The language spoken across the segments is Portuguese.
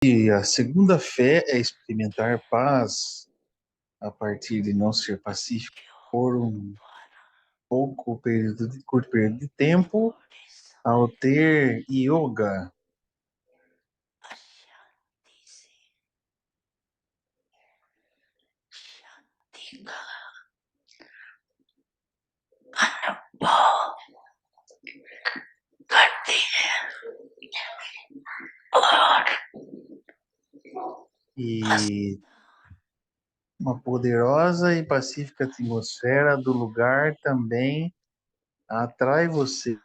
E a segunda fé é experimentar paz a partir de não ser pacífico por um curto período de tempo, ao ter yoga. E uma poderosa e pacífica atmosfera do lugar também atrai vocês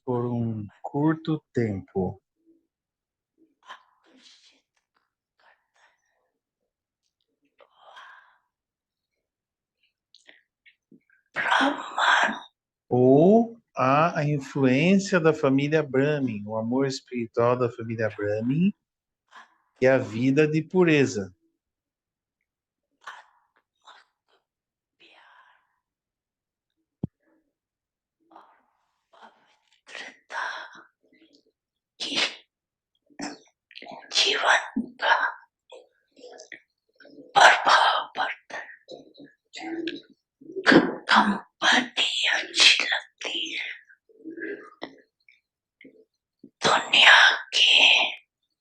por um curto tempo. Ou há a influência da família Brahmin, o amor espiritual da família Brahmin e a vida de pureza.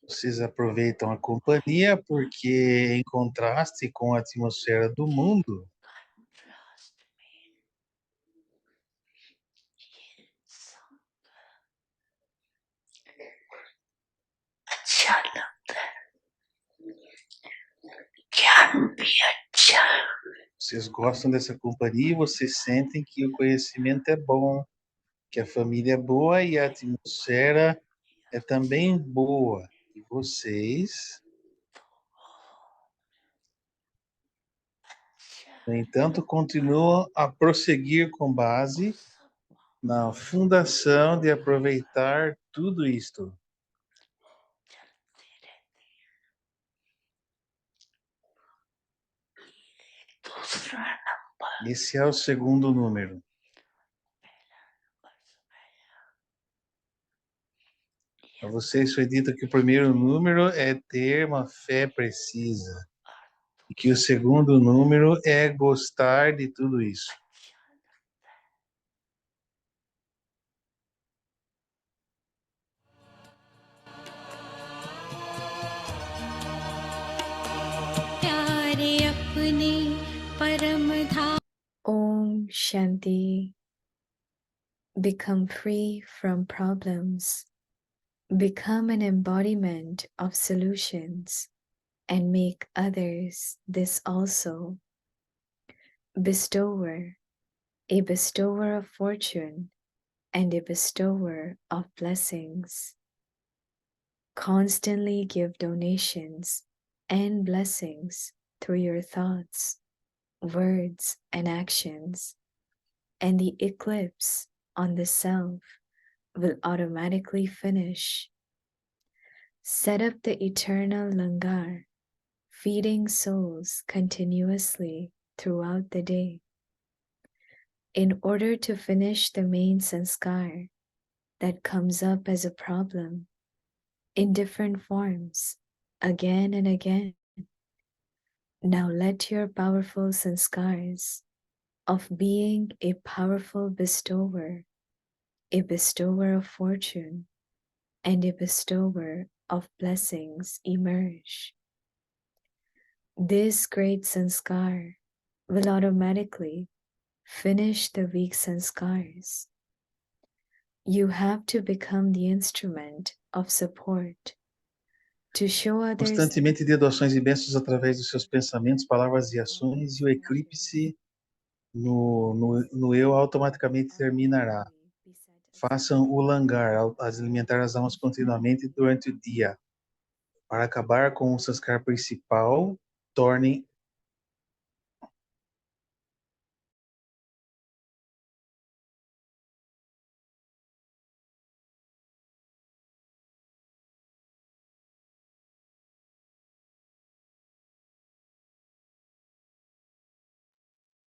Vocês aproveitam a companhia porque, em contraste com a atmosfera do mundo, vocês gostam dessa companhia e vocês sentem que o conhecimento é bom, que a família é boa e a atmosfera é também boa. E vocês, no entanto, continuam a prosseguir com base na fundação de aproveitar tudo isto. Esse é o segundo número. A vocês foi dito que o primeiro número é ter uma fé precisa. E que o segundo número é gostar de tudo isso. Om Shanti. Become free from problems. Become an embodiment of solutions and make others this also. Bestower, a bestower of fortune and a bestower of blessings. Constantly give donations and blessings through your thoughts, words, and actions, and the eclipse on the self will automatically finish. Set up the eternal langar, feeding souls continuously throughout the day. In order to finish the main sanskar that comes up as a problem in different forms again and again. Now let your powerful sanskars of being a powerful bestower, a bestower of fortune, and a bestower of blessings emerge. This great sanskar will automatically finish the weak sanskars. You have to become the instrument of support to show others. Constantemente dê doações e bênçãos através dos seus pensamentos, palavras e ações, e o eclipse no eu automaticamente terminará. Façam o langar, alimentar as almas continuamente durante o dia. Para acabar com o sanskar principal, tornem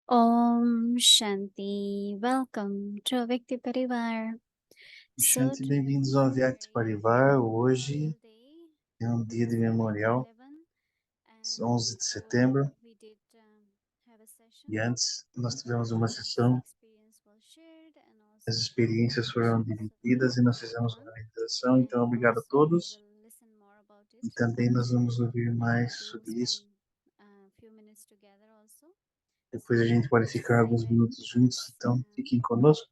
Om Shanti. Welcome to Avyakti Parivar. Shanti, bem-vindos ao Avyakti Parivar. Hoje É um dia de memorial, 11 de setembro, e antes nós tivemos uma sessão, as experiências foram divididas e nós fizemos uma meditação, então obrigado a todos, e também nós vamos ouvir mais sobre isso. Depois a gente pode ficar alguns minutos juntos, então fiquem conosco.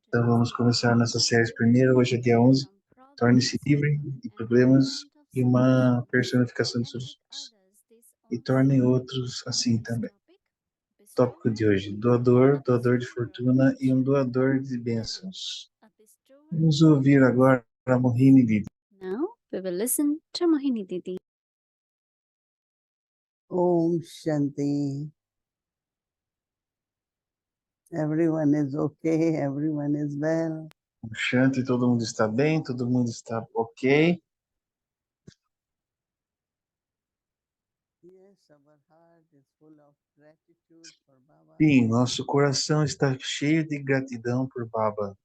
Então vamos começar nossas séries primeiro, hoje é dia 11, torne-se livre de problemas e uma personificação de soluções. E tornem outros assim também. Tópico de hoje, doador de fortuna e um doador de bênçãos. Vamos ouvir agora a Mohini Didi. Now we will listen to Mohini Didi. Om Shanti. Everyone is okay, everyone is well. Shanti, todo mundo está bem, todo mundo está ok. Yes, our heart is full of gratitude for Baba. Sim, nosso coração está cheio de gratidão por Baba.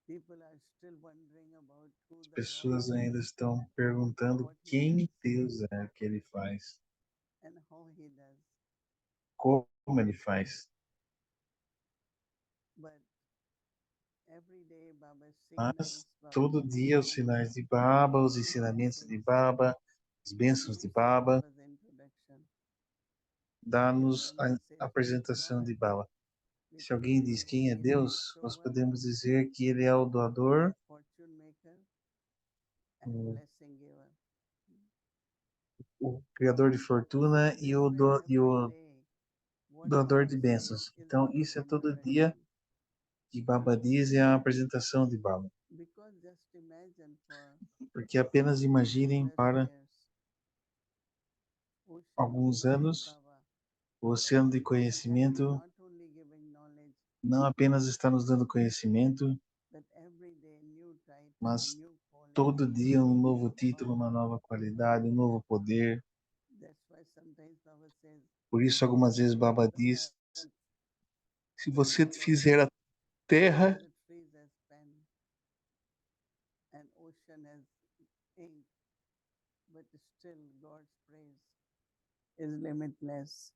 People are still wondering about who As the pessoas God is ainda estão perguntando quem Deus é que ele faz, and how he does. como ele faz. But every day Baba's Mas signals, todo dia os sinais de Baba, os ensinamentos de Baba, as bênçãos de Baba, Baba's introduction. dá-nos a apresentação de Baba. Se alguém diz quem é Deus, nós podemos dizer que ele é o doador, Fortune maker o- and blessing giver. o criador de fortuna e o doador de bênçãos. Então, isso é todo dia que Baba diz, é a apresentação de Baba. Because just imagine for Porque apenas imaginem endless para years, ocean alguns of anos, Baba o oceano de conhecimento not only giving knowledge, não apenas está nos dando conhecimento, but every day new title, mas new calling. todo dia um novo título, uma nova qualidade, um novo poder. That's why sometimes Baba says, Por isso, algumas vezes Baba diz, se você fizer a terra, the trees has pen and ocean has ink, but still God's praise is limitless.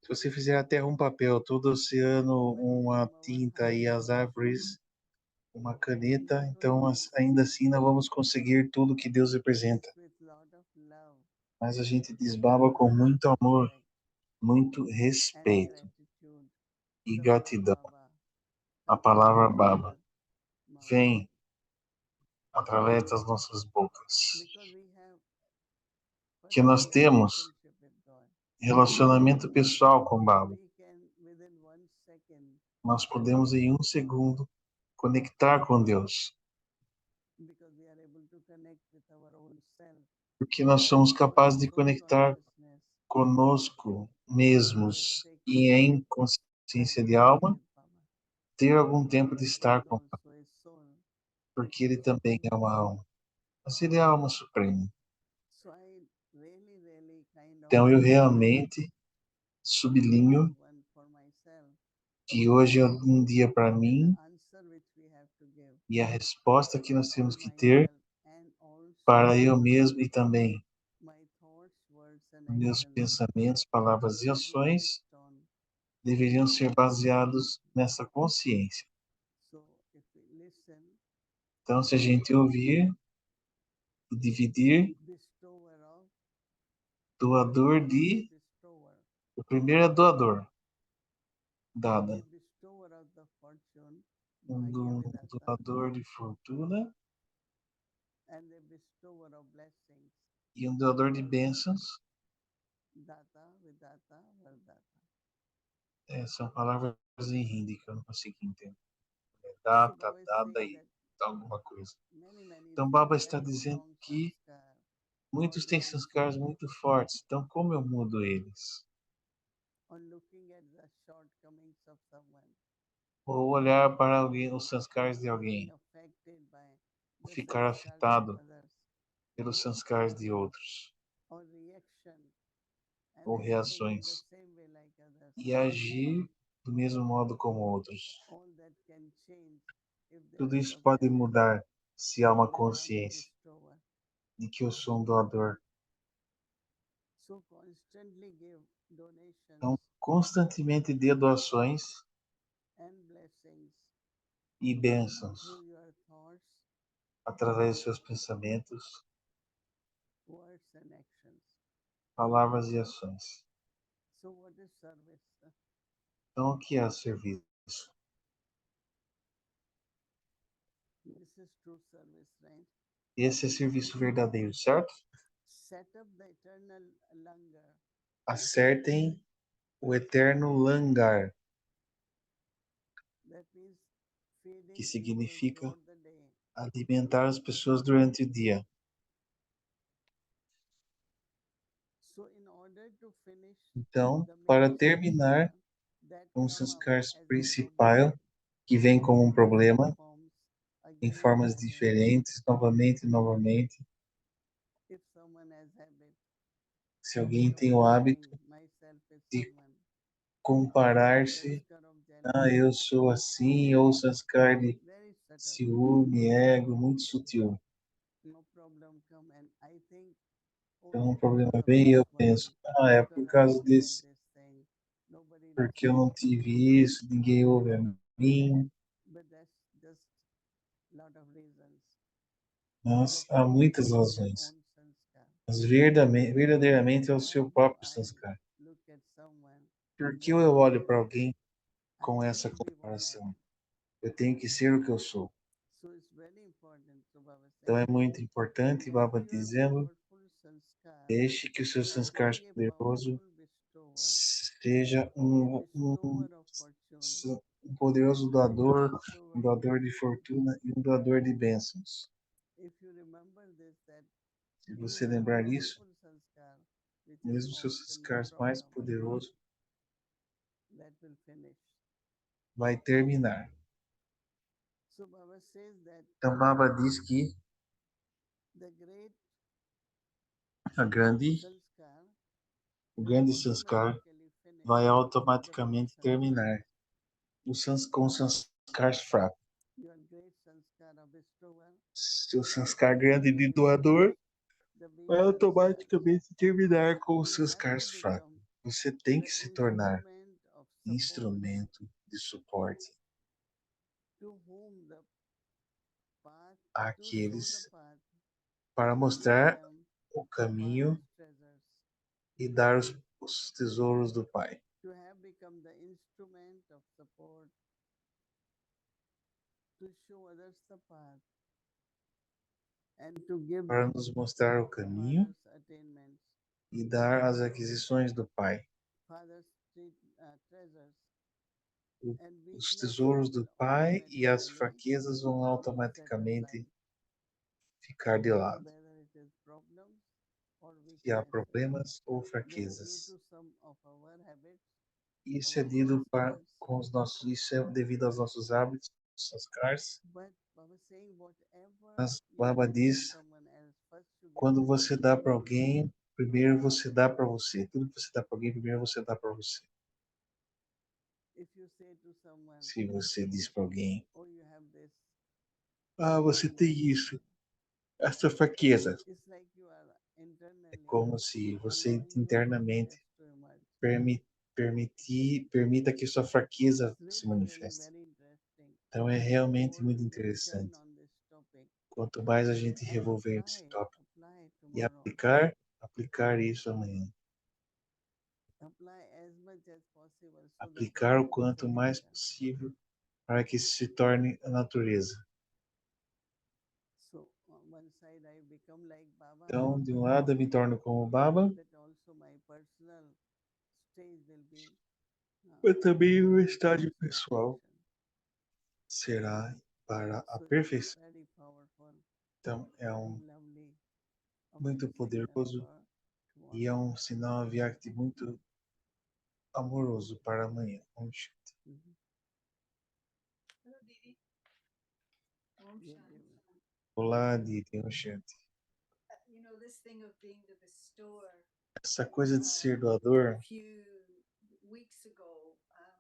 se você fizer a terra um papel, todo o oceano uma tinta e as árvores uma caneta, então ainda assim não vamos conseguir tudo que Deus representa. With lot of love Mas a gente desbaba com muito amor, respect, muito and respeito gratitude. e The gratidão. word Baba A comes from palavra our Baba mouth. vem através das nossas bocas. Because we have Que nós personal temos relationship with God. relacionamento pessoal com Baba. We can within 1 second, Nós podemos em um segundo conectar com Deus, because we are able to connect with our own self. porque nós somos capazes de Soul conectar consciousness, conosco mesmos e em consciência de alma, with Baba. ter algum tempo de But he estar is com Baba, also a soul. porque ele também é uma alma. Mas ele é a alma suprema. So I really kind of Então eu realmente sublinho one for myself. que hoje é um dia para mim Answer which we have to give e a resposta que nós temos for que ter myself and also para eu mesmo e também my thoughts, words and meus actions pensamentos, palavras e should be ações based on. deveriam ser baseados nessa consciência. So if we listen, Então, se a gente ouvir e dividir, bestower of doador de... bestower, O primeiro é doador, dada. the bestower of the fortune, Um Bhagyavedanta, doador de fortuna and the bestower of blessings, e um doador de bênçãos. Data, Vidata, Vardata. São palavras em hindi que eu não consigo entender. So Data, Baba is dada saying e that alguma coisa. many Então, people Baba está have dizendo strong que sanskar. muitos têm sanskaras muito fortes. Então, como eu mudo eles? On looking at the shortcomings of someone, Ou olhar para alguém, os sanskaras de being alguém, affected by ou the ficar sanskars of afetado others, pelos sanskaras de outros, or reaction, and ou acting in the reações, same way like others. e agir do mesmo modo como outros. All that can change if there Tudo is isso pode forgiveness. mudar se há uma that I'm a consciência bestower. de que eu sou um doador. So constantly give donations Então, constantemente dê doações and blessings e bênçãos through your thoughts, através dos seus pensamentos, words, and actions. palavras e ações. So what is service? Então, o que é serviço? This is true service, right? Esse é serviço verdadeiro, certo? Set up the eternal langar. Acertem o eterno langar, That means feeding que people significa throughout the day. alimentar as pessoas durante o dia. So in order to finish Então, the para main terminar sanskar that com o come up sanskar as a principal, problem que vem como um in different problema, forms, em again and formas again, diferentes, novamente e novamente. if someone has habit Se alguém of tem o hábito comparing myself with de someone, comparar-se, sanskar of jealousy, eu sou assim, ou sanskar de very subtle, ciúme, ego, muito sutil. no problem come, and I think, oh, Então, um it's problema because of vem e this eu one, penso, é because por I causa don't get desse, this thing, nobody porque eu listens não to me, tive isso, ninguém ouve a mim. but that's just lot of reasons. Mas But há really muitas it's your razões. own sanskar. Mas verdadeiramente é o Why seu do próprio I sanskar. look at someone Por que just eu like olho this? para alguém I com have essa to be what I comparação? am. Eu tenho que ser o que eu sou. So it's very important, so Baba Então é saying, muito importante, let Baba your dizendo, powerful sanskar deixe que o seu sanskar being a poderoso powerful bestower, seja a bestower of fortune, um poderoso doador, bestower um of doador de blessings. fortuna e um doador de bênçãos. If you remember this, that Se even você your lembrar disso, powerful sanskar, which is mesmo seus also no sanskars mais problem, poderosos that will finish. vai terminar. So Baba says that Então Baba diz que the great a grande, sanskar o will grande sanskar automatically finish vai with the weak automaticamente sanskar. terminar com os sanskars fracos. Your great sanskar of bestower, Seu sanskar grande de doador the weak vai sanskar. automaticamente terminar com os You seus have to sanskars fracos. become Você tem the que se tornar instrument of support instrumento de suporte to whom the path, to show the àqueles path, para to give mostrar them o the caminho Father's treasures, e dar os tesouros do Pai. to have become the instrument of support, to show others the path, and to give Para nos mostrar o caminho Father's attainments, e dar as aquisições do Pai. Father's treasures, O- and Os weaknesses tesouros do will Pai e as automatically fraquezas vão set automaticamente aside, ficar de lado. whether it is problems or Se há weaknesses. problemas ou Then due fraquezas. to some of our habits, Isso é our devido sanskars, com os nossos, isso é devido aos nossos hábitos, sanskars. but Baba saying whatever Mas you Baba give to diz, someone else, first you give quando to você yourself. dá para alguém, primeiro você dá para você. Tudo que você dá para alguém, primeiro você dá para você. If you say to someone, Se você diz para alguém, oh, you have this, você tem isso, essa fraqueza. it's like you are É internally como se você allowing your internamente weakness to emerge. permita que sua fraqueza It's se really, really manifeste. very interesting. Então é The realmente more muito we discern interessante. on this topic Quanto mais a gente and revolver esse tópico apply e tomorrow, aplicar isso amanhã, apply as much as possible so that it aplicar o becomes quanto a mais nature. possível para que isso se torne a natureza. So on one side I become like Baba, Então, de um lado eu me torno como Baba, but also my personal stage will be mas também o in estágio towards pessoal perfection. será para a So it's perfeição. very powerful, Então, é very lovely of muito instruction poderoso for e é tomorrow. sinal aviarte muito amoroso para amanhã. Mhm. Yeah, yeah. Olá, Didi, Oxente. Essa coisa de ser doador,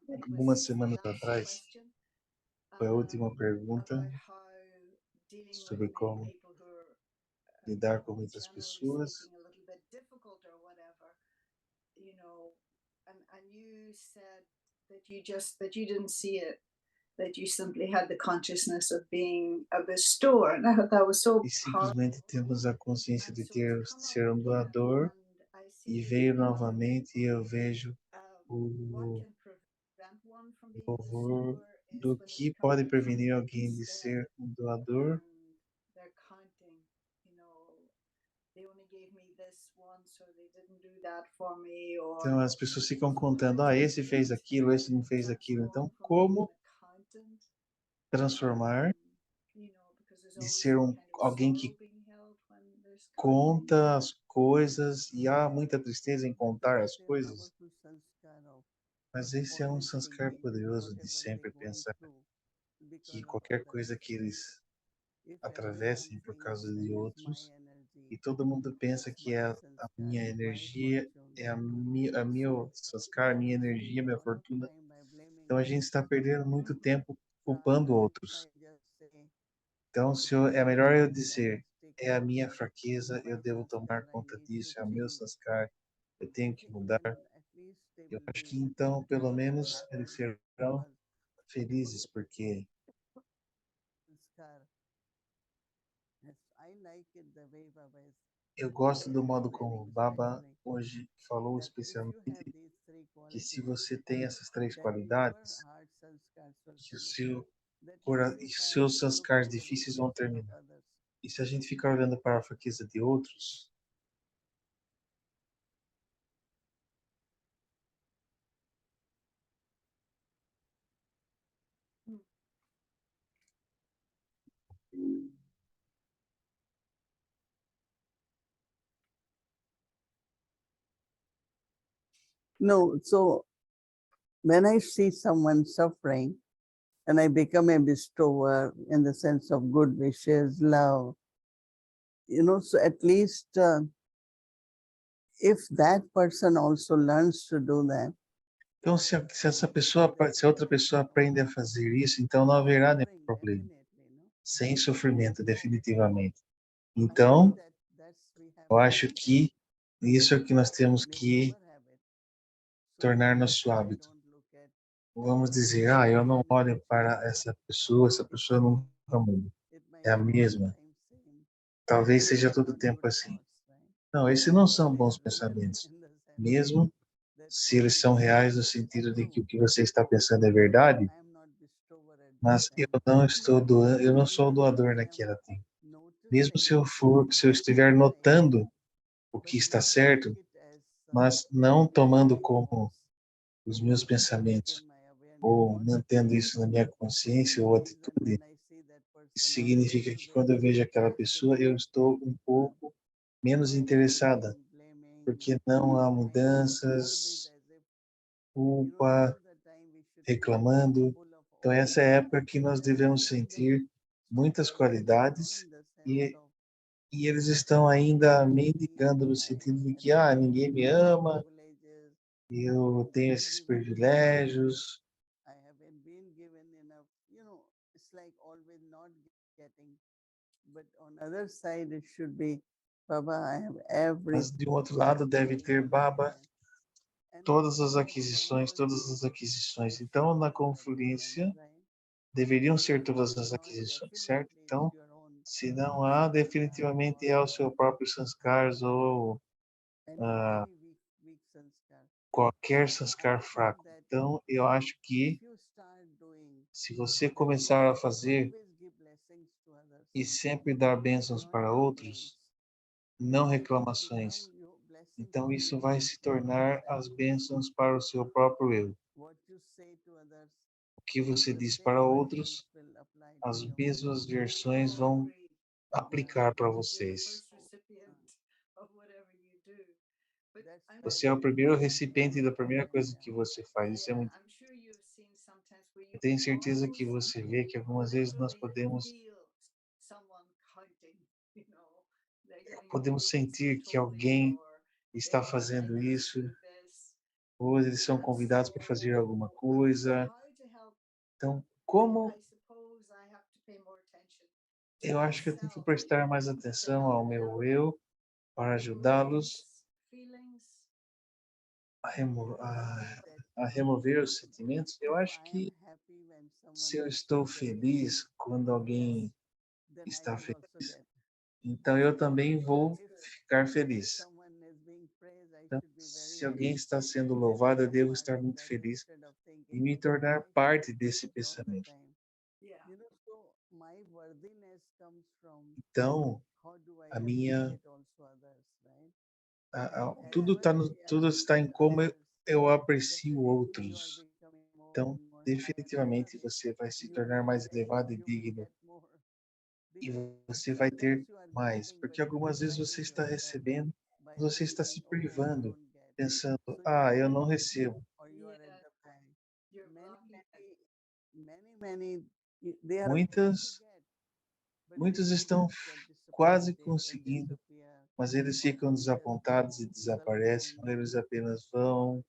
algumas semanas atrás, foi a última pergunta sobre como lidar com muitas pessoas. That you simply had the consciousness of being a bestower. And I thought that was so E powerful simplesmente temos a consciência and de so to ter, come ser up um here doador, and I e see veio novamente e eu vejo what o can prevent one from being a louvor bestower is do when they que become pode very prevenir counting alguém de instead ser um doador. and they're counting, you know, they only gave me this once or they didn't do that for me or Então as pessoas ficam so what contando, I try esse to fez do is aquilo, esse não fez aquilo. transform Então, from being como an accountant transformar you know, because there's de always ser kind of alguém sorrow que being held when there's counting. conta as coisas e há muita tristeza em contar as coisas? Mas esse é um sanskar poderoso de sempre pensar que qualquer coisa que eles atravessem por causa de outros, e todo mundo pensa que é a minha energia, é a meu sanskar, a minha energia, a minha fortuna. Então a gente está perdendo muito tempo culpando outros. Então, é melhor eu dizer, é a minha fraqueza, eu devo tomar conta disso, é o meu sanskar, eu tenho que mudar. Eu acho que então, pelo menos, eles serão felizes, porque eu gosto do modo como o Baba hoje falou, especialmente, que se você tem essas três qualidades, que os seus sanskars difíceis vão terminar. E se a gente ficar olhando para a fraqueza de outros, No, so when I see someone suffering and I become a bestower in the sense of good wishes, love, so at least if that person also learns to do that, então se a outra pessoa aprende a fazer isso, então não haverá nenhum problema, sem sofrimento, definitivamente. Então, eu acho que isso é o que nós temos que tornar nosso hábito. Vamos dizer, eu não olho para essa pessoa nunca muda, é a mesma. Talvez seja todo tempo assim. Não, esses não são bons pensamentos, mesmo se eles são reais no sentido de que o que você está pensando é verdade, mas eu não sou doador naquela tempo. Mesmo se eu estiver notando o que está certo, mas não tomando como os meus pensamentos ou mantendo isso na minha consciência ou atitude, isso significa que quando eu vejo aquela pessoa, eu estou um pouco menos interessada, porque não há mudanças, culpa, reclamando. Então, essa é a época que nós devemos sentir muitas qualidades e, e eles estão ainda mendigando no sentido de que, ninguém me ama, eu tenho esses privilégios. Mas, de um outro lado, deve ter Baba, todas as aquisições, todas as aquisições. Então, na confluência, deveriam ser todas as aquisições, certo? Então, se não há, definitivamente é o seu próprio sanskars ou qualquer sanskar fraco. Então, eu acho que se você começar a fazer e sempre dar bênçãos para outros, não reclamações, então isso vai se tornar as bênçãos para o seu próprio eu. O que você diz para outros, as mesmas versões vão aplicar para vocês. Você é o primeiro recipiente da primeira coisa que você faz. Isso é muito. Eu tenho certeza que você vê que algumas vezes nós podemos sentir que alguém está fazendo isso, ou eles são convidados para fazer alguma coisa. Então, como eu acho que eu tenho que prestar mais atenção ao meu eu para ajudá-los feelings. a remover os sentimentos. Eu acho I am que happy when someone se eu is estou together, feliz quando alguém then I está will also feliz, get. então eu também vou If ficar feliz. someone is being praised, I Então, should be very se alguém happy. está sendo And louvado, eu become devo part estar of muito that feliz instead of e thinking me tornar I should parte be desse praised all the pensamento. time. Yeah. So my worthiness comes from Então, how do I a minha, appreciate also others, right? tudo está em como eu aprecio Definitely you are outros. becoming more Então, and more higher and definitivamente higher. você vai se You tornar will mais get, elevado e you will digno get more. e Because você vai ter sometimes you are mais, giving, but porque algumas vezes você depriving está yourself recebendo, by você está se thinking, oh, I privando, don't get. pensando, So you ah, are eu at não the recebo. front or you are at Yeah, the back. you're Many, blocking it. they are about to Muitas, get, but muitos they estão just get quase disappointed and conseguindo, disappear, mas eles or ficam they just desapontados e desaparecem, gulping. ou eles apenas vão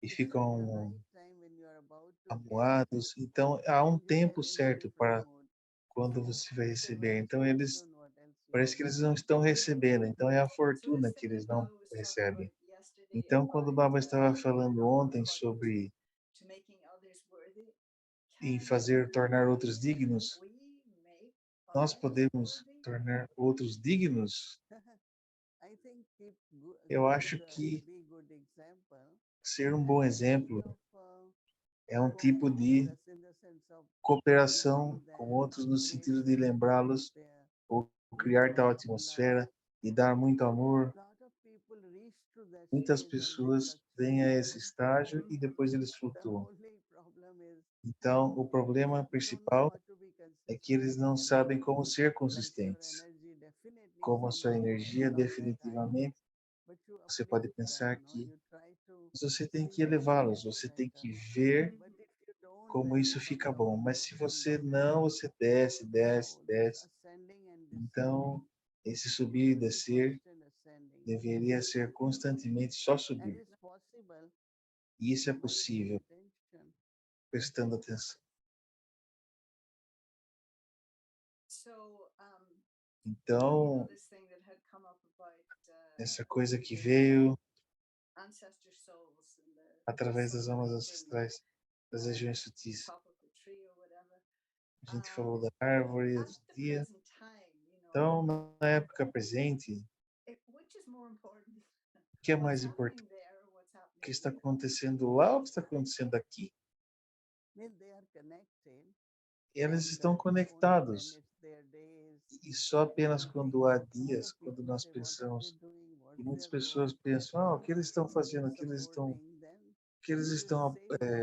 e So at the ficam right time when you are about to get, amuados. Então, há um then you tempo get into certo different para mood. quando So você vai it's a receber. Então, blessing. I eles don't know what else you parece can que eles say. não estão recebendo. Então, é a So this fortuna que thing that eles não Baba was talking recebem. about yesterday Então, quando o about Baba estava falando ontem according sobre to making others worthy, em can fazer tornar outros dignos, we make nós others podemos worthy? tornar outros dignos. I think keep Eu acho que be good example. ser um bom exemplo Of, é um tipo cooking de others in the sense of cooperação reminding com them, outros no create sentido de such lembrá-los atmosphere, ou criar lot tal of love. atmosfera e dar muito amor. Lot of people reach to that Muitas stage and they pessoas vêm fluctuate. a esse estágio e depois eles The flutuam. only problem is Então, o problema they don't know principal how to be é que eles não consistent. sabem como ser Like your consistentes. energy definitely Como a sua somehow energia, not that high, definitivamente, but you você uplift pode them, pensar no? que You try to você tem see que how they elevá-los, can be você tem better. que ver But if you don't, como then isso you fica become bom. Mas more se and você down. não, você desce, desce, So this desce. ascending and descending Então, esse subir e should be descer constant ascending. deveria ser constantemente só And subir. it's possible E isso é by paying possível, attention. prestando atenção. So, Então, this thing that had come up about essa coisa que veio ancestor souls and the através das almas sunlight and ancestrais das regiões sutis. top of the tree or whatever. A gente falou da árvore At outro the dia. present time, Então, na época presente, which is more important? o que é What's mais importante? happening there or what's O happening que está here? acontecendo lá ou o que está acontecendo aqui? Means they are connected. Eles And estão only when conectados. it's their days, E só apenas I quando think há lot dias, of quando people nós say, what are they pensamos, doing? e What's muitas their pessoas role? pensam, ah, o que eles estão fazendo, Supporting them. o que eles It is estão same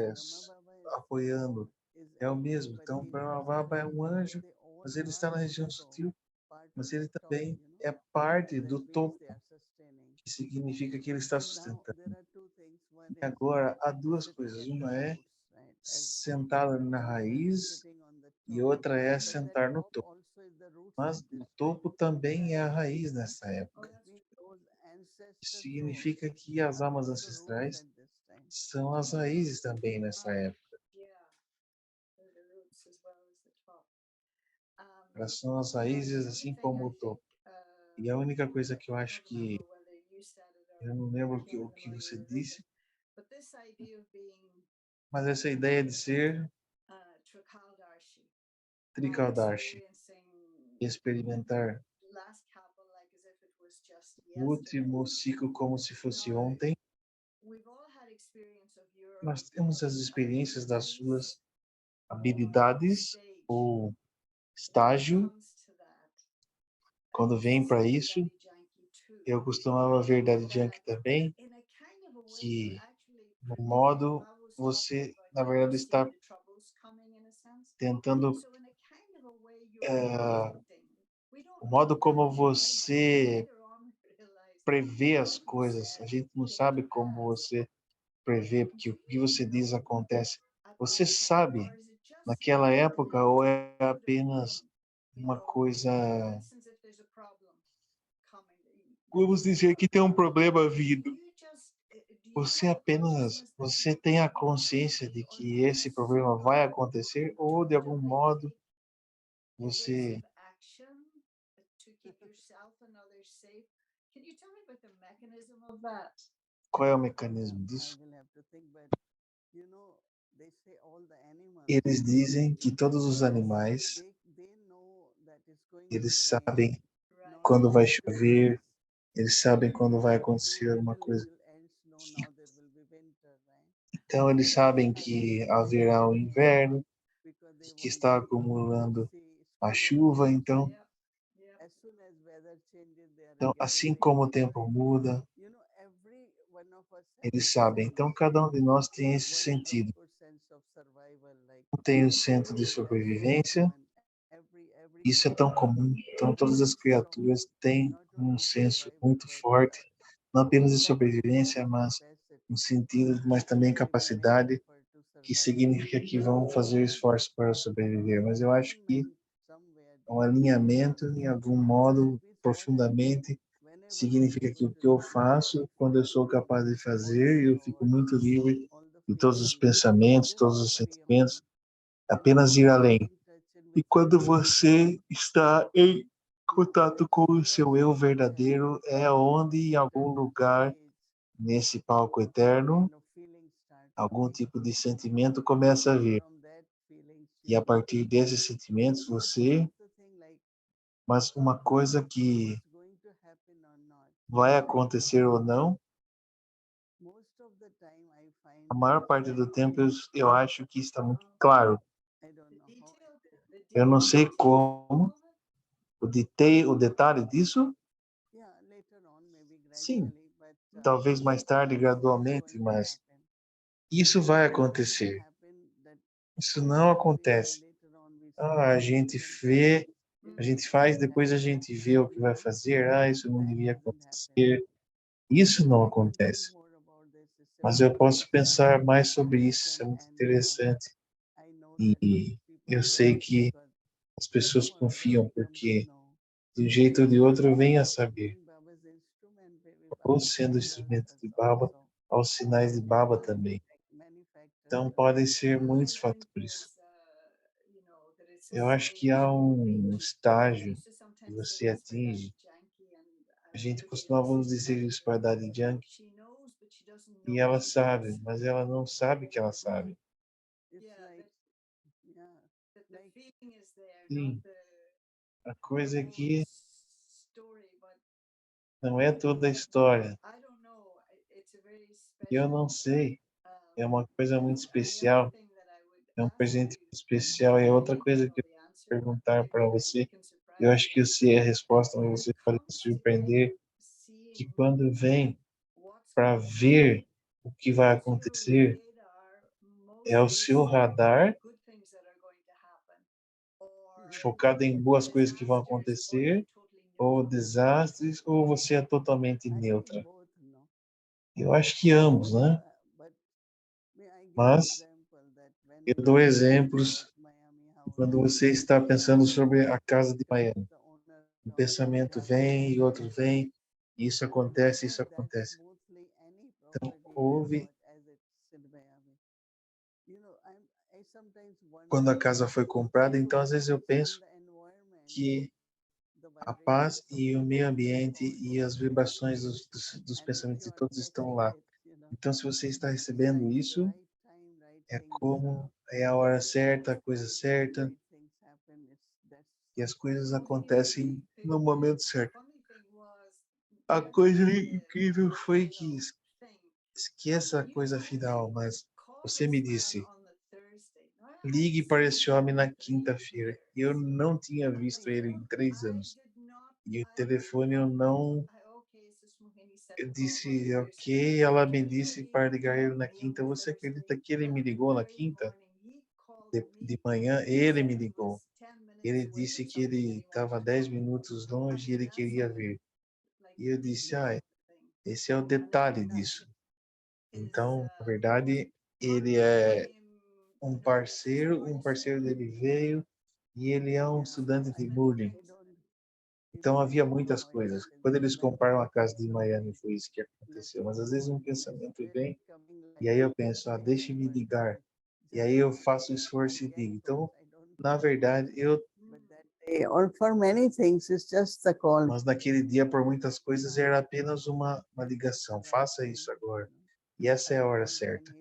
as Brahma Baba apoiando. is É o mesmo. Então, Adipati, Brahma Baba é um anjo, they all mas ele está are na região also sutil, part of mas ele the top, também é parte That do means topo, they are sustaining. que significa que ele está And now there sustentando. are two things. One E is agora, há duas sitting coisas. at the Uma é roots, right? As sentar na one is raiz sitting on the e top. outra é But that sentar no top topo. also is the roots at Mas this o time. topo também é a raiz nessa Oh, época. That that's means true. those ancestor Isso souls significa que as are almas also roots ancestrais at this time. são as raízes também nessa época. Yeah, they're the roots as well as the top. Elas são as raízes assim como o topo. E a única coisa que eu acho que, eu não lembro o que você disse, but this idea of being mas essa ideia de ser Trikaldarshi, Trikaldarshi, experiencing experimentar last kappa like as if it was just o último yesterday. ciclo como se fosse ontem. We've all had experience of your Nós temos as experiências das abilities suas habilidades stage ou estágio. comes to that. Quando vem para isso, Daddy Yankee too. eu costumava ver Daddy Yankee também, In a kind of a way you're que actually no predicting. modo I was talking você, about na you verdade, see está the troubles coming in a sense. tentando, So in a kind of a way you're predicting. We don't o know modo that como in the moment, você but later on we realize prevê as what you coisas. A said gente não came to sabe como pass você prevê, porque o que você diz acontece. at Você that time, sabe or is it just naquela the época ou é magnitude of apenas uma coisa, for instance, if there's a problem coming, vamos dizer que tem um problema vindo. you just do you Você have a apenas, consciousness that você tem a consciência de que esse problema vai acontecer ou de algum modo você Can you tell me about the mechanism of that? Qual é o mecanismo I disso? will have to think, but you know, they say all the animals, Eles dizem que todos os animais, they know that it's going to eles rain. sabem Right. Now quando vai in 2 chover, weeks, eles sabem quando vai June, acontecer alguma July coisa. will end snow. Now there will be winter, right? Então eles sabem que haverá o inverno, Because they que want está to acumulando see a school chuva, open. então, Yep. Yep. As soon as weather changes, they are então getting assim ready. como o tempo muda, You know, every one of us has eles this sabem. sense. Então cada um de nós tem esse One is sentido. of course sense of survival, like Um tem o it's senso de very sobrevivência, common. Every isso é tão creature comum. Então has todas as this strong, criaturas têm not um only senso survival, muito but forte, não apenas de sacrificial sobrevivência, mas capacity. um sentido, mas também People will make capacidade, effort to que survive. significa que vão fazer esforço para sobreviver. Mas eu acho que Alignment somewhere um deep down. alinhamento, em algum That modo, means what I do, profundamente, whenever I'm significa que able o to que eu let go of faço, quando eu sou capaz de all the fazer, eu fico thoughts, muito livre all the de todos os feelings, pensamentos, just todos go os beyond. sentimentos, apenas ir além. In touch in E with quando your você está em contato com o inner seu eu self, verdadeiro, é onde, em algum eternal lugar, stage, nesse palco some eterno, kind of feeling start to algum come. tipo de sentimento começa a vir. From that feelings E a you partir desses sentimentos, but one você... of the thing like Mas uma coisa que it's going to happen or not. vai acontecer ou não, Most of the time I find a that maior parte do tempo eu acho que está muito claro. I don't The know how. detail, the Eu não sei detail como, of it. o detalhe disso, Yeah, later on maybe sim, gradually, but talvez mais tarde, it's gradualmente, going to mas happen. isso vai It doesn't acontecer. happen that Isso não acontece. later on we say, Ah, a oh, gente shouldn't vê, a didn't gente faz, happen that depois a way. gente vê o que vai fazer. Ah, isso não That devia doesn't happen. acontecer. Isso não I can think acontece. more about this. It's a Mas very eu posso pensar mais sobre isso, isso question é muito and interessante. I know that E people eu sei trust que because as pessoas somehow or other confiam, they come to porque know. de um jeito ou de outro vem a saber. Being Baba's instrument, maybe Ou Baba sendo can trust instrumento us de Baba, also. aos sinais de Baba Could be também. many factors, Então, but podem ser I muitos think fatores. there's, you know, that it's a Eu acho que há stage in um which I estágio used to que sometimes say você this about Daddy atinge. Yankee, A and gente but she doesn't costumava seem to dizer know isso it. para a Daddy Yankee, She knows, but she doesn't e know ela she sabe, knows. mas ela não sabe que ela sabe. it's Yeah, like, that, yeah, that the like feeling is there, not Sim, the a coisa é whole que story. But não é toda a história. I don't know. It's a very Eu special. não sei. É uma coisa muito And the other especial. thing that I would É um ask presente you, especial. E é outra I don't coisa know que eu the vou answer, but perguntar para maybe você. I can Eu surprise acho you. que eu sei a resposta, When mas it você pode se comes to surpreender. Que seeing quando vem what's para going to happen, ver o que vai is your acontecer, radar é o mostly seu set radar on good things that are going to happen, or focado em boas coisas que vão disasters, or you're acontecer, totally ou neutral? desastres, ou você é totalmente I think neutra. both, no. Eu acho que ambos, né? But may I give an Mas example that when eu you dou are thinking exemplos about Miami house, quando você está pensando sobre a casa de comes Miami. the owner Um of the pensamento property. vem e outro vem, e isso acontece, No, isso that's acontece. mostly any Então, property I houve, bought as it's in Miami. You know, I sometimes quando a wonder casa foi comprada, então às vezes eu it's in penso the environment, que the a vibrations paz of e o meio people's ambiente thoughts. e as vibrações dos And if pensamentos you de are todos estão catching lá. it, Então, se você está it's recebendo like isso, right time, right é things, como é a hora certa, a coisa right time, certa, right things happen. That's e as coisas Well, acontecem no momento the certo. funny thing was A coisa incrível the foi que, final thing. esqueça a You coisa told me final, mas call você this me man disse, on the Thursday. Now I ligue hadn't para seen esse him homem in na 3 quinta-feira. E eu years. não tinha visto thank ele you. em 3 anos. I did not. E o I telefone eu não... okay, so Mohini said Eu to call him on disse, Thursday. ok, ela Can me you disse believe para he ligar ele called na me on quinta. Você acredita Thursday? que ele me That ligou na very quinta? morning he called De me. manhã, He ele said me he ligou. was 10 minutes Ele away disse with que something ele that he estava wanted to 10 tell me. minutos I longe e mean, ele that's queria vir. like E eu the disse, beauty ah, of the thing. esse é o And detalhe that disso. is Então, na verdade, part ele of é him um knowing that he's um going parceiro somewhere. dele veio e ele é um Yeah, estudante so de many Moody. things. Então I havia don't know muitas how it coisas. happens. Quando eles Sometimes compraram I a casa think de Miami, foi isso que aconteceu. letting Mas às go vezes um of the pensamento vem spirit coming e like aí eu penso, ah, rain, deixe-me but ligar. E just aí eu to faço o say esforço I e can digo. close. Então, I don't na verdade, eu but that day, or for many things, it's just the call. Mas naquele dia, por muitas coisas, era apenas uma ligação. Faça isso agora. E essa é a hora certa.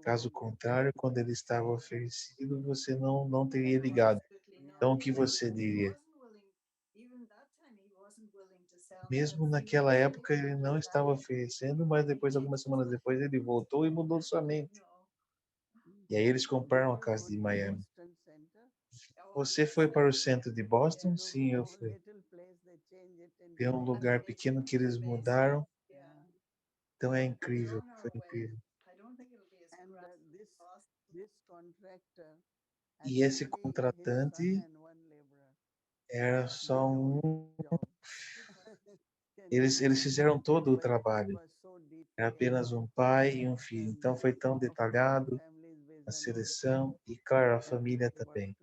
Caso contrário, quando ele estava oferecido, você não teria ligado. Então, o que você diria? Mesmo naquela época, ele não estava oferecendo, mas depois, algumas semanas depois, ele voltou e mudou sua mente. E aí eles compraram a casa de Miami. Você foi para o centro de Boston? Sim, eu fui. Tem um lugar pequeno que eles mudaram. Então é incrível, foi incrível. E esse contratante era só um. Eles fizeram todo o trabalho. Era apenas um pai e um filho. Então foi tão detalhado a seleção e, claro, a família também.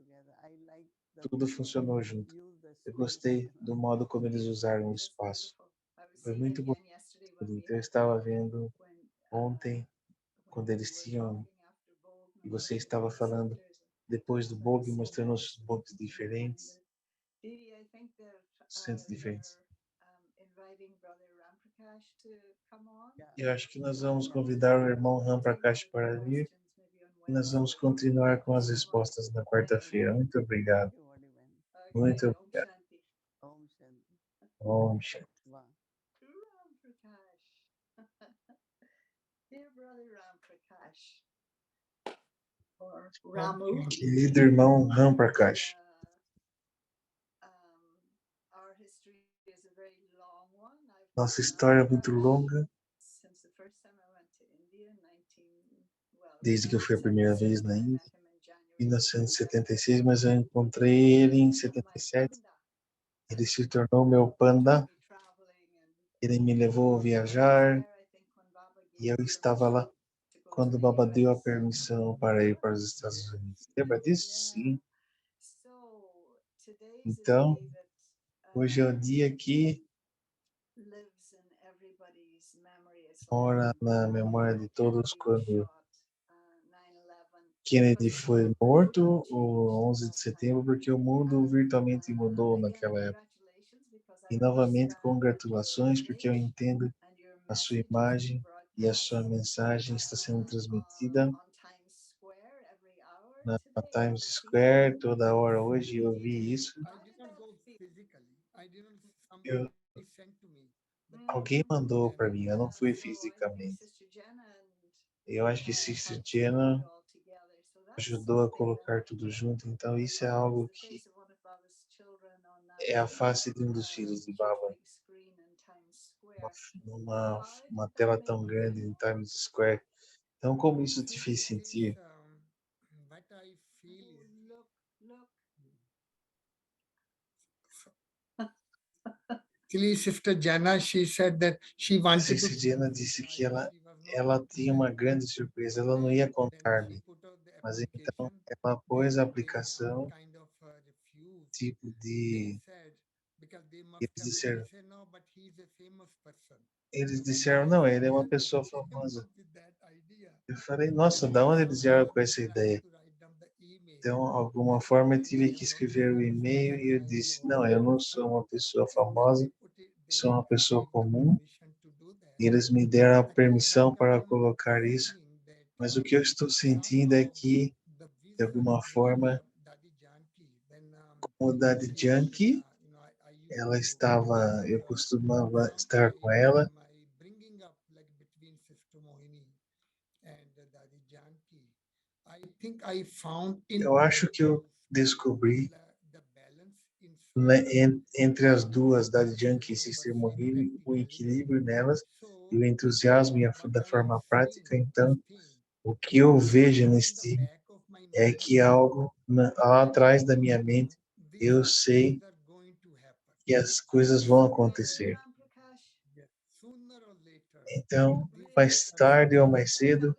Tudo funcionou junto. Eu gostei do modo como eles usaram o espaço. Foi muito bonito. Eu estava vendo ontem, quando eles tinham, e você estava falando depois do bug, mostrando os bugs diferentes, centros diferentes. Eu acho que nós vamos convidar o irmão Ram Prakash para vir e nós vamos continuar com as respostas na quarta-feira. Muito obrigado. Muito obrigado. Om Shanti. Ram Prakash. Dear brother Ram Prakash. Or Ramu. Querido irmão Ram Prakash, Our history is a very long one. nossa história é muito longa. Since the first time I went to India, Desde que eu fui a primeira vez na Índia, em 1976, mas eu encontrei ele em 77. Ele se tornou meu panda. Ele me levou a viajar e eu estava lá quando o Baba deu a permissão para ir para os Estados Unidos. Lembra disso? Sim. Então, hoje é o dia que mora na memória de todos quando Kennedy foi morto, o 11 de setembro, porque o mundo virtualmente mudou naquela época. E novamente, congratulações, porque eu entendo a sua imagem e a sua mensagem está sendo transmitida na Times Square toda hora hoje. Eu vi isso. Alguém mandou para mim, eu não fui fisicamente. Eu acho que Sister Jenna ajudou a colocar tudo junto, então isso é algo que é a face de um dos filhos de Baba. Uma tela tão grande em Times Square. Então, como isso te fez sentir? Sister Jana, she said that she wanted Sister Jenna disse que ela tinha uma grande surpresa, ela não ia contar-me, mas então ela pôs a aplicação, tipo de... Eles disseram, não, ele é uma pessoa famosa. Eu falei, nossa, da onde eles vieram com essa ideia? Então, de alguma forma, eu tive que escrever o e-mail e eu disse, não, eu não sou uma pessoa famosa, sou uma pessoa comum. E eles me deram a permissão para colocar isso, mas o que eu estou sentindo é que, de alguma forma, como Daddy Yankee, ela estava, eu costumava estar com ela. Eu acho que eu descobri, né, entre as duas, Daddy Yankee e Sister Mohini, o equilíbrio nelas e o entusiasmo da forma prática. Então, o que eu vejo nesse é que algo lá atrás da minha mente, eu sei que as coisas vão acontecer. Então, mais tarde ou mais cedo,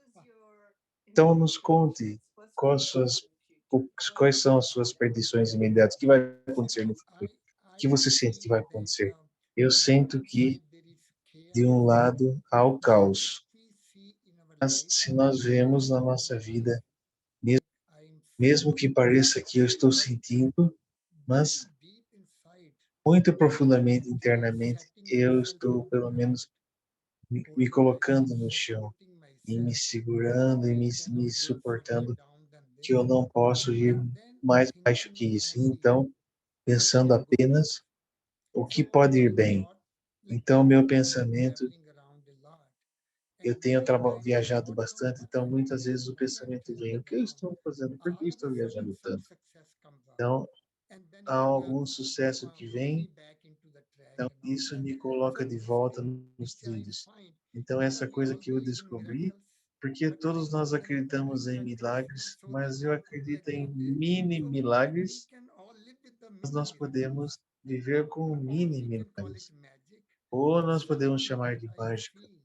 então nos conte quais são as suas predições imediatas, o que vai acontecer no futuro, o que você sente que vai acontecer. Eu sinto que, de um lado, há o caos, mas se nós vemos na nossa vida, mesmo que pareça que eu estou sentindo, Mas deep inside, muito profundamente, internamente, eu estou, pelo menos, me colocando no chão supporting e me myself, segurando e I me cannot go further suportando, down than que eu this. não posso ir And then mais baixo que thinking isso. wisely, Então, what pensando can go wrong? apenas o que So pode ir I bem. thought, like, Então, meu I have been pensamento, traveling around a lot. eu And tenho many times I viajado thought about bastante, what então I'm muitas doing, vezes o why I'm pensamento vem, o feeling que eu down. estou fazendo? Por que All of a estou sudden, viajando some tanto? success comes up. Então, And then há you algum sucesso que put me vem, back into the track então and all isso that. me So coloca de this volta thing nos which I trilhos. find, Então, yeah, essa we coisa all que eu believe in descobri, miracles, porque but I todos nós believe in very acreditamos em miracles, milagres, so that mas eu like acredito em you did, mini so we milagres, can all live with the mas mini nós miracles, podemos viver com or mini we can call it milagres. magic. Ou But nós podemos somehow chamar what de I mágica, feel,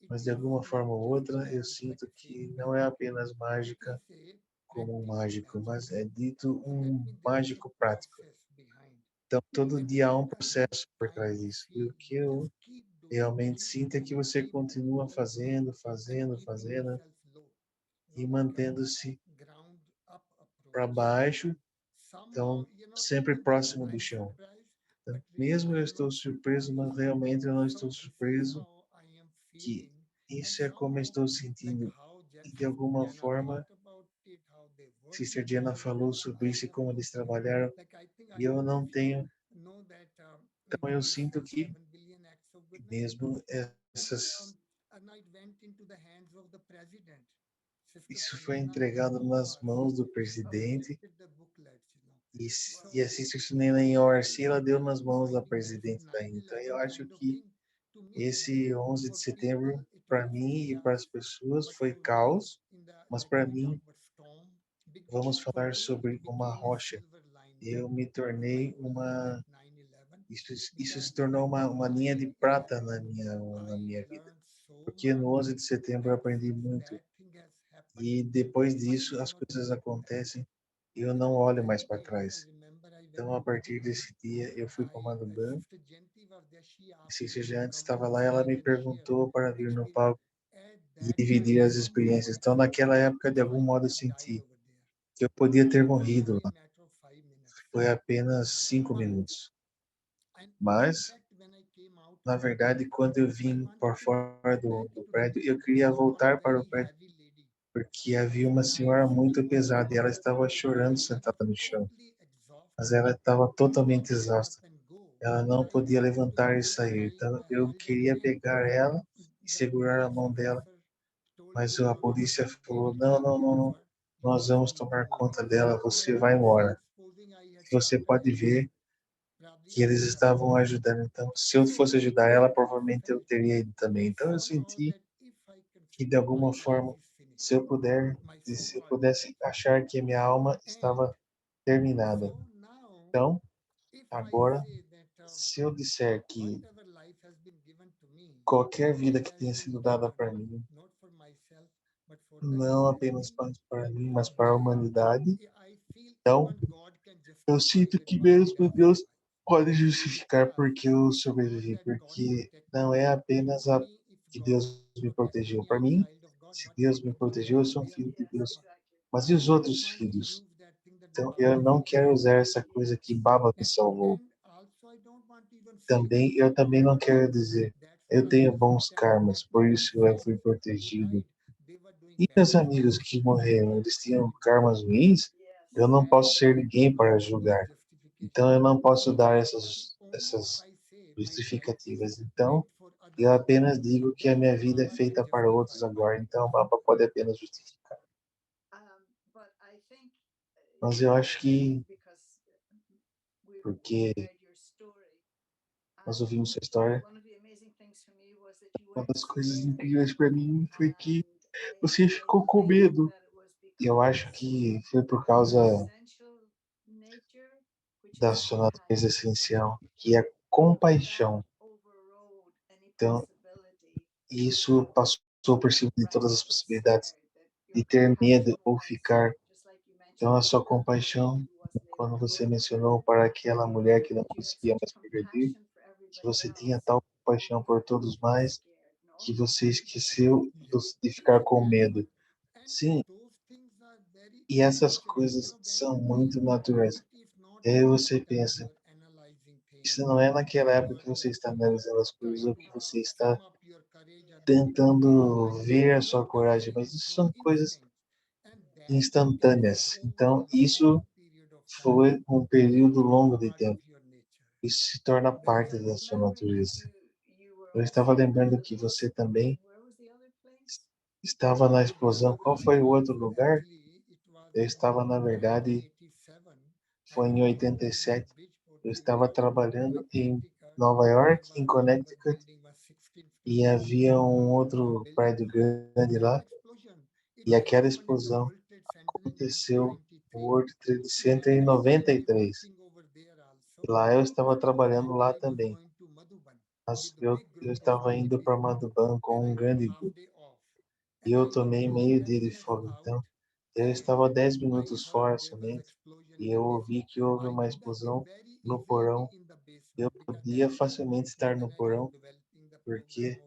it mas de is alguma not forma ou just a outra eu magic like sinto a fake que não é magic. apenas It mágica is a como um practical mágico, magic. mas é dito So that um means there is a mágico prático. process behind. Então, todo And dia há um what I processo por trás finally disso. E feel, o que eu just keep doing, realmente keep sinto é que doing, você keep continua doing, fazendo, and fazendo, keeping fazendo yourself low. e Like mantendo-se ground up para approach. baixo, Somehow, então sempre even though próximo do I'm chão. surprised, Então, but really mesmo eu I'm estou not surpreso, surprised. mas realmente eu não estou So this is surpreso how I am que feeling. And isso é como eu somehow, estou like sentindo. how E de Jeff alguma Diana forma, thought about it, how they work Sister Diana together, falou sobre how isso e they como flow eles together. trabalharam, Like I think, e I eu don't know não if you tenho. know that Então in eu this sinto que 7 billion acts of goodness, mesmo and essas, it went into the hands of the president. Sister isso foi Sunena entregado nas ORC mãos do distributed presidente the booklets. e, So e a Sister Sunena em ORC, ela deu nas mãos da finding this presidente da Então eu 9/11 acho kind of que thing, to me, esse 11 de for people setembro, it para was mim e para chaos, as pessoas, but foi for me, caos, in the mas like para we talk mim, about storm, big vamos for falar me it sobre uma became a rocha. silver lining. Eu me So I tornei believe that uma. 9/11, Isso because se tornou uma linha de in prata that na I minha vida. learned so Porque no much, 11 de setembro eu and aprendi since muito. that thing has happened, E depois I disso, do as not coisas look back. acontecem e eu não So olho that mais para day I trás. remember I Então, went a to the partir booklet. desse dia, eu fui tomando banho. Sister Jenti was there. She E asked Cícia me já to antes come estava on lá, ela stage me and share perguntou para vir no experience. palco At e that time, dividir as somehow experiências. I Então, felt naquela época, de algum I could modo, eu have died senti over there. que eu podia ter It was morrido only a lá. matter of 5 minutes. Foi apenas 5 But minutos. and in Mas, fact, when I came out na of the verdade, booklet, quando eu I vim wanted por to fora go back do into the prédio, eu booklet. queria There was one voltar para o very prédio, heavy lady. porque She was havia uma senhora nice, muito but pesada e ela estava when chorando I was sentada no chão. totally Mas exhausted, ela estava I totalmente couldn't get up exausta. and go. Ela não I podia wanted to levantar e go, but sair. I Então eu held her queria hand. pegar ela e The segurar a police mão dela, officer told me, mas no, a no, no, no, polícia no, they falou: will não, take não, care não, of não. her. You Nós just vamos need to tomar leave. conta dela. Você vai And embora. supposing I had E você started pode leaving, ver probably que I eles would have estavam died. ajudando. Então, se eu So fosse ajudar ela, I provavelmente eu felt teria ido também. Então, eu somehow senti that if I que de consider my alguma life forma, is se finished, eu puder, my se eu soul, pudesse achar que a minha alma and estava terminada. so now, Então, if I agora, say that se eu disser que whatever life has been given to me, qualquer vida it que has tenha been sido dada given para mim, not for myself, but for the não apenas humanity, para mim, mas para a then humanidade, I feel então even God can eu justify sinto with que my mesmo death Deus survive. pode justificar Because porque eu it's not sobrevivi, that God porque protected não me. é apenas For me, if que God Deus me protected protegeu. me, Para I'm a mim, child of God. se What Deus can me go wrong? protegeu, eu sou um Yeah. filho de Yes, Deus. exactly. Mas e os So I outros want to filhos? use that thing that Então, Baba eu has não given quero me. usar essa coisa que Baba me salvou. And also I don't want to even say that Também, eu também não quero dizer, therefore eu I tenho was bons karmas, protected. por And isso eu so fui people who protegido. died, they were doing E bad meus things. amigos que morreram, eles tinham And karmas ruins? Eu Yes. não that posso ser ninguém para is julgar. justification. Então, eu não posso dar But only if essas I say my life justificativas. is Então, meant for eu others, apenas digo que a then minha vida é Baba can feita para justify outros my agora. life. Então, o Baba pode apenas justificar. But I think, Mas eu acho que, because we porque read your story, nós and ouvimos sua história, one of the amazing things for me was that you uma went das coisas scared. incríveis para mim foi que And você I ficou com think medo. that it was E eu acho because que foi por of your causa essential nature, which da is sua natureza compassion, essencial, que é that compaixão. overrode any Então, possibility isso passou por cima de todas as running or possibilidades scared, that de your ter medo compassion ou was, ficar. just like you Então, mentioned a about sua that lady compaixão, who wasn't able quando to go você to the mencionou booklet, para aquela mulher que não that you had conseguia such mais progredir, compassion for que everybody você tinha else, tal that compaixão you por didn't todos get mais, scared, no? que você esqueceu Yeah, de it ficar is com that, medo. and Sim, those things are very e essas natural, coisas very são deep. muito naturais. It is not E aí você pensa, you're analyzing isso things, não é naquela época you que are você está analisando as coisas trying ou to que você está sum up your courage and tentando like ver a sua coragem, rapidly mas isso from são coisas instinct. And that is instantâneas. over Então, a isso long period of time foi um período longo de part of tempo. your nature. Isso se torna I parte was da sua remembering that natureza. you were Eu estava also in lembrando the que você também where was the other place? estava na So there explosão. were Qual foi o outro so lugar? actually it was Eu in estava, na verdade, 87. foi I em was working in 87. Bridgeport, Eu New estava Jersey, trabalhando em Connecticut. Nova There York, em was one Connecticut, building was 16 e floors, havia um one outro building. prédio grande That lá, explosion, it e aquela happened in the explosão World Trade Center in aconteceu no 1993. World Trade So Center I em was simply 93. working over there E also. lá eu estava And trabalhando then lá I was também. going to Madhuban Mas with a eu, big eu group of estava 20 indo para people. Madhuban And com um I took grande half grupo. day off. E And eu I was tomei just meio 10 dia de minutes folga. out. Então, eu And estava 10 I minutos heard fora there was somente. explosion E in the eu ouvi basement. que houve I uma could have been explosão very no easily porão. in the Eu basement because podia that facilmente actually estar no when I was porão, developing the program porque of the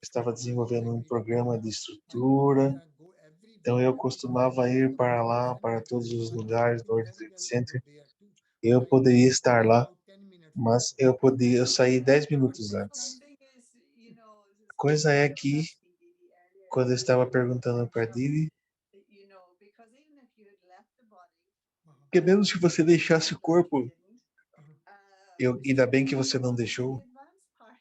estava structural desenvolvendo um integrity programa de program, I could estrutura. go every Então, week eu to costumava all ir the para buildings lá, and para visit. todos os So I could have lugares do been World very Trade well over Center. there too. But Eu I poderia took estar lá, about 10 minutes mas before. eu saí 10 minutos But the antes. thing is, A coisa é I was que, asking Didi earlier quando eu in estava the perguntando para workshop, Dili, because even if you had left the body, que menos que você deixasse o but you corpo, didn't, ainda bem que you você não would be in the deixou, advance party.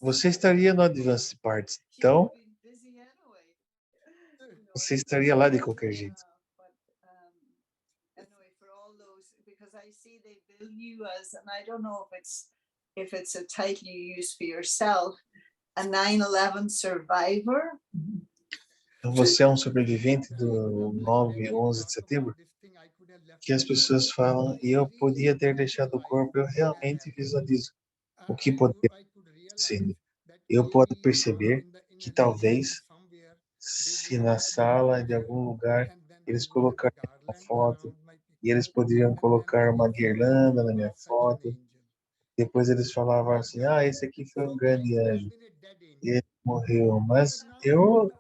você estaria no Advanced Parts. You would have Então, been busy anyway. você estaria lá de qualquer jeito. But anyway, for all those, because I see they bill you as, and I don't know if it's a title you use for yourself, a 9/11 survivor. Então, você é um sobrevivente do 9 e 11 de setembro, que as pessoas falam, e eu podia ter deixado o corpo, eu realmente visualizo o que poderia acontecer. Eu posso perceber que talvez, se na sala de algum lugar eles colocarem uma foto, e eles poderiam colocar uma guirlanda na minha foto, depois eles falavam assim, esse aqui foi um grande anjo, e ele morreu, mas eu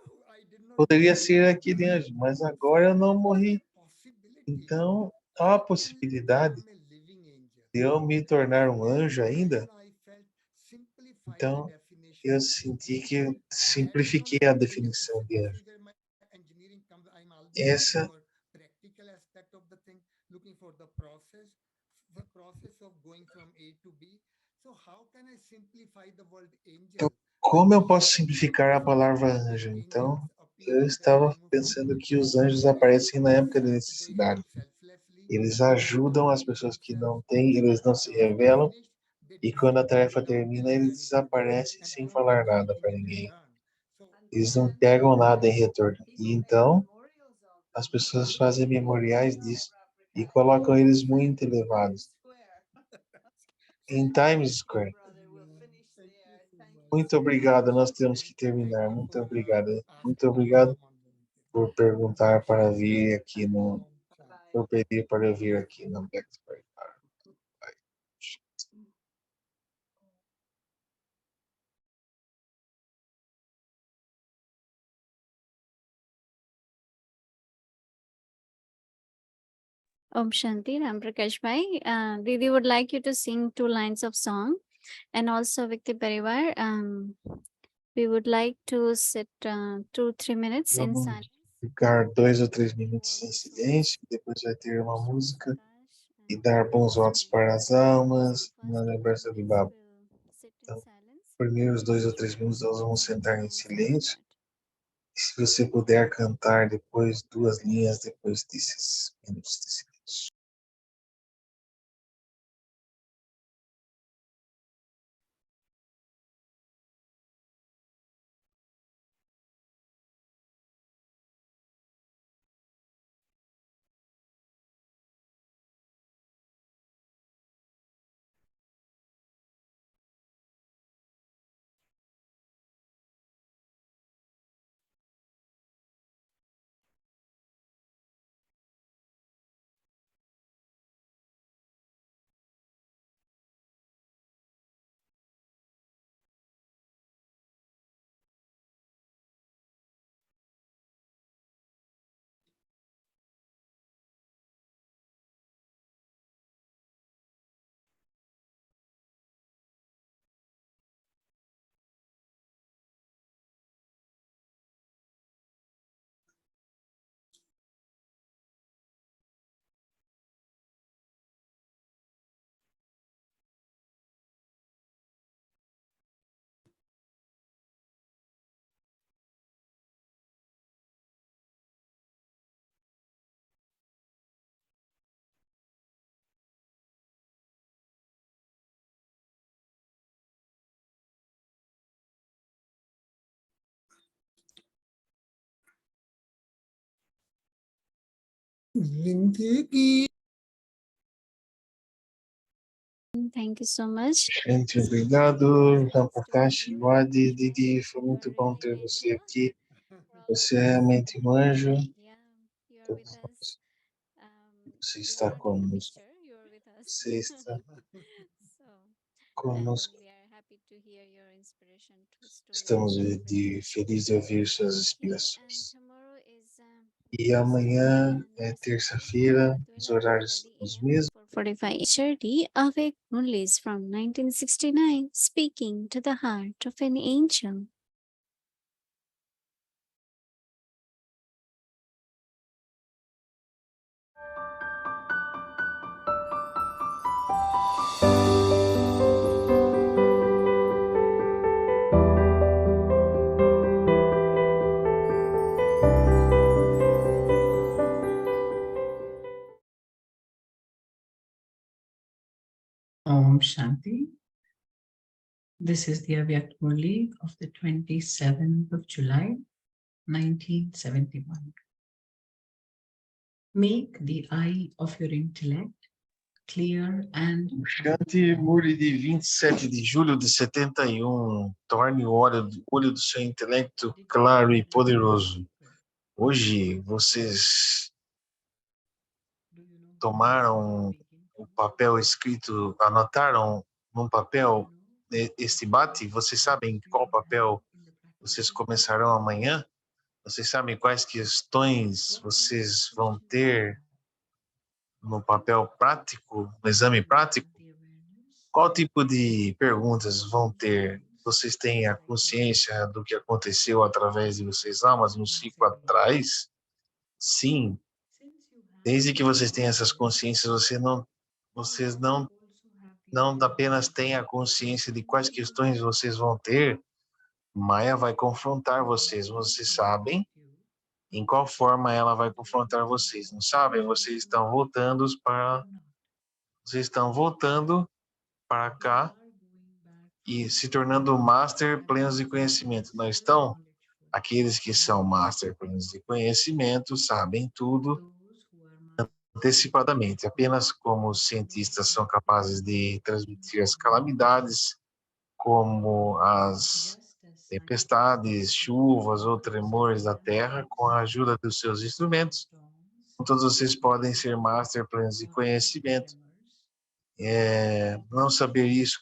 poderia ser aquele anjo, mas agora eu não morri. Então, há a possibilidade de eu me tornar um anjo ainda. Então, eu senti que eu simplifiquei a definição de anjo. Essa Então, como eu posso simplificar a palavra anjo? Então, eu estava pensando que os anjos aparecem na época da necessidade. Eles ajudam as pessoas que não têm, eles não se revelam, e quando a tarefa termina, eles desaparecem sem falar nada para ninguém. Eles não pegam nada em retorno. E então, as pessoas fazem memoriais disso e colocam eles muito elevados. Em Times Square. Muito obrigado, nós temos que terminar. Muito obrigado. Muito obrigado por perguntar para vir aqui por pedir para eu vir aqui no Black Square. Om Shanti, Ram Prakash Bhai. Didi would like you to sing 2 lines of song. And also Vikti Parivar, we would like to sit 2-3 minutes in Vamos silence. ficar 2 ou 3 minutos em silêncio, depois vai ter uma música e dar bons votos para as almas na lembrança do Baba. Então, primeiros 2 ou 3 minutos nós vamos sentar em silêncio. E se você puder cantar depois 2 linhas depois desses minutos de silêncio. जिंदगी Thank you so much. Gente, obrigado. Rampakashi, Wadi, Didi, foi muito bom ter você aqui. Você é realmente um anjo. Yeah, you're with us. Você You está are not in the conosco. picture, you're with us. Você está So, conosco. we are happy to hear your inspiration Estamos felizes de ouvir suas inspirações. E amanhã é terça-feira, os horários são os mesmos. 45 HRD Awake Murlis from 1969, speaking to the heart of an angel. Om Shanti. This is the Avyak Murli of the 27th of July, 1971. Make the eye of your intellect clear and Shanti Muri de 27 de julho de 71. Torne o olho do seu intelecto claro e poderoso. Hoje vocês tomaram o papel escrito, anotaram num papel este bate. Vocês sabem qual papel vocês começarão amanhã? Vocês sabem quais questões vocês vão ter no papel prático, no exame prático? Qual tipo de perguntas vão ter? Vocês têm a consciência do que aconteceu através de vocês há mas um ciclo atrás? Sim. Desde que vocês tenham essas consciências, vocês não apenas têm a consciência de quais questões vocês vão ter, Maia vai confrontar vocês. Vocês sabem em qual forma ela vai confrontar vocês, não sabem? Vocês estão voltando para cá e se tornando master plenos de conhecimento. Não estão? Aqueles que são master plenos de conhecimento sabem tudo antecipadamente. Apenas como os cientistas são capazes de transmitir as calamidades, como as tempestades, chuvas ou tremores da terra, com a ajuda dos seus instrumentos. Todos vocês podem ser master plenos de conhecimento. Não saber isso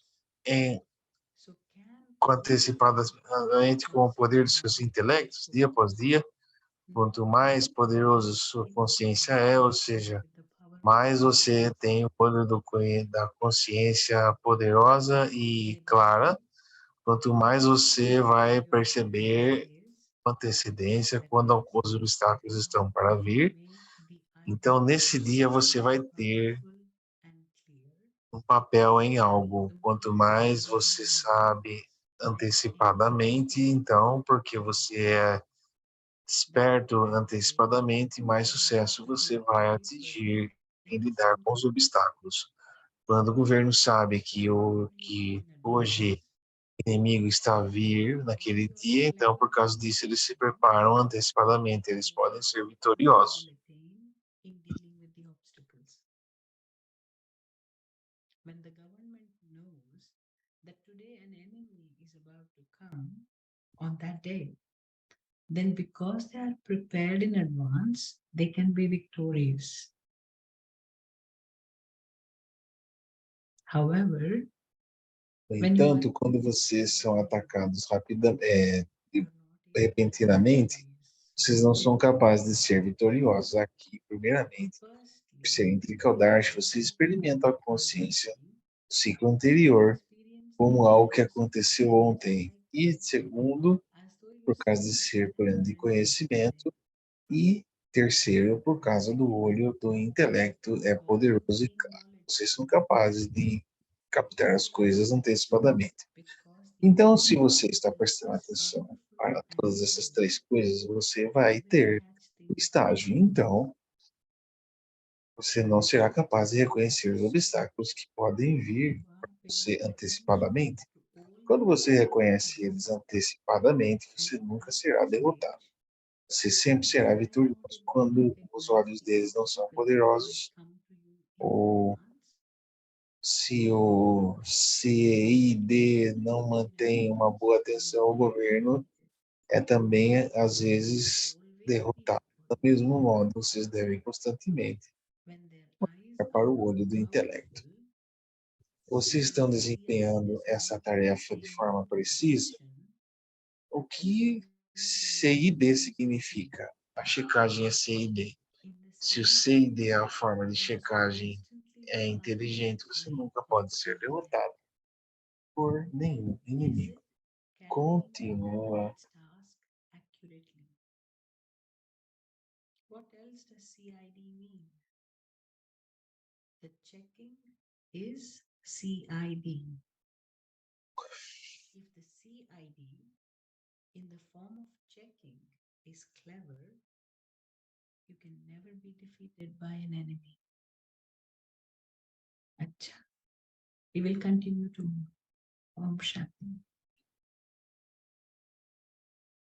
antecipadamente com o poder dos seus intelectos, dia após dia, quanto mais poderoso sua consciência é, ou seja, mais você tem o poder da consciência poderosa e clara, quanto mais você vai perceber com antecedência quando os obstáculos estão para vir. Então, nesse dia, você vai ter um papel em algo. Quanto mais você sabe antecipadamente, então, porque você é esperto antecipadamente, mais sucesso você vai atingir em lidar com os obstáculos. Quando o governo sabe que hoje o inimigo está a vir naquele dia, então, por causa disso, eles se preparam antecipadamente, eles podem ser vitoriosos. When the government knows that today an enemy is about to come on that day, then because they are prepared in advance, they can be victorious. However, No entanto, quando vocês são atacados repentinamente, vocês não são capazes de ser vitoriosos aqui, primeiramente. Por ser Intricaldarsh, você experimenta a consciência do ciclo anterior como algo que aconteceu ontem. E, segundo, por causa de ser pleno de conhecimento. E, terceiro, por causa do olho do intelecto é poderoso e claro. Vocês são capazes de captar as coisas antecipadamente. Então, se você está prestando atenção para todas essas três coisas, você vai ter o estágio. Então, você não será capaz de reconhecer os obstáculos que podem vir para você antecipadamente. Quando você reconhece eles antecipadamente, você nunca será derrotado. Você sempre será vitorioso quando os olhos deles não são poderosos, ou se o CID não mantém uma boa atenção ao governo, é também, às vezes, derrotado. Do mesmo modo, vocês devem constantemente olhar para o olho do intelecto. Vocês estão desempenhando essa tarefa de forma precisa? O que CID significa? A checagem é CID. Se o CID é a forma de checagem é inteligente, você nunca pode ser derrotado por nenhum inimigo. Continua. What else does CID mean? The checking is CID. If the CID in the form of checking is clever, you can never be defeated by an enemy. Acha. We will continue tomorrow. Om Shanti.